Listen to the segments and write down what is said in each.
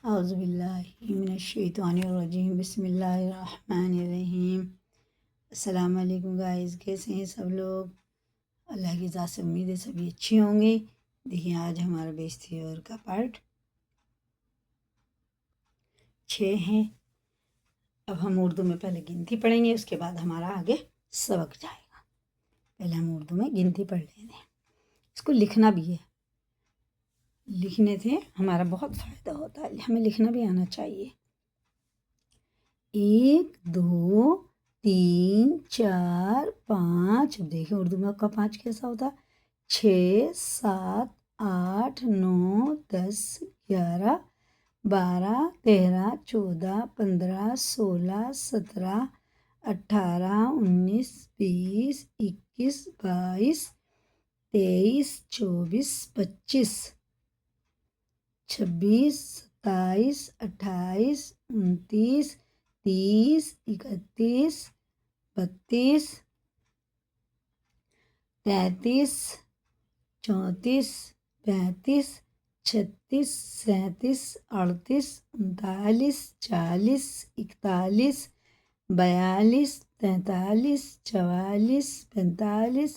اعوذ باللہ من الشیطان الرجیم، بسم اللہ الرحمن الرحیم۔ السلام علیکم گائز، کیسے ہیں سب لوگ؟ اللہ کی ذات سے امید ہے سبھی اچھی ہوں گے۔ دیکھیں آج ہمارا بیشتی اور کا پارٹ 6 ہے۔ اب ہم اردو میں پہلے گنتی پڑھیں گے، اس کے بعد ہمارا آگے سبق جائے گا۔ پہلے ہم اردو میں گنتی پڑھ لیتے ہیں، اس کو لکھنا بھی ہے۔ لکھنے سے ہمارا بہت فائدہ ہوتا ہے، ہمیں لکھنا بھی آنا چاہیے۔ 1 2 3 4 5، اب دیکھیں اردو میں آپ کا 5 کیسا ہوتا ہے؟ 6 7 8 9 10 11 12 13 14 15 16 17 18 19 20 21 22 23 24 25 26 27 28 29 30 31 32 33 34 35 36 37 38 39 40 41 42 43 44 45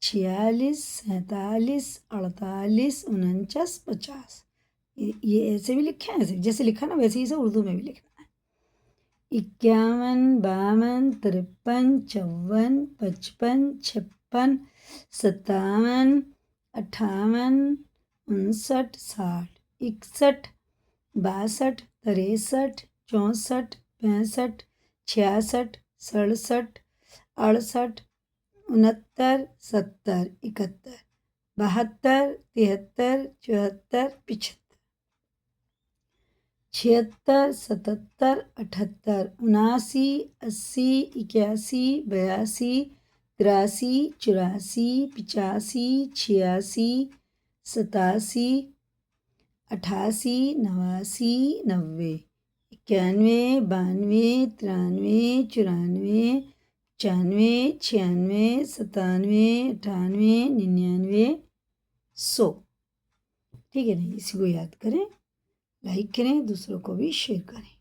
46 47 48 49 50۔ یہ ایسے بھی لکھا ہے، جیسے لکھا نا ویسے ہی سے اردو میں بھی لکھنا ہے۔ 51 52 53 54 55 56 57 58 59 60 61 62 63 64 65 66 67 68 69 70 71 72 73 74 75 76 77 78 79 80 81 82 83 84 85 86 87 88 89 90 91 92 93 94 95 96 97 98 99 100۔ ٹھیک ہے نا؟ اسی کو یاد کریں، لائک کریں، دوسروں کو بھی شیئر کریں۔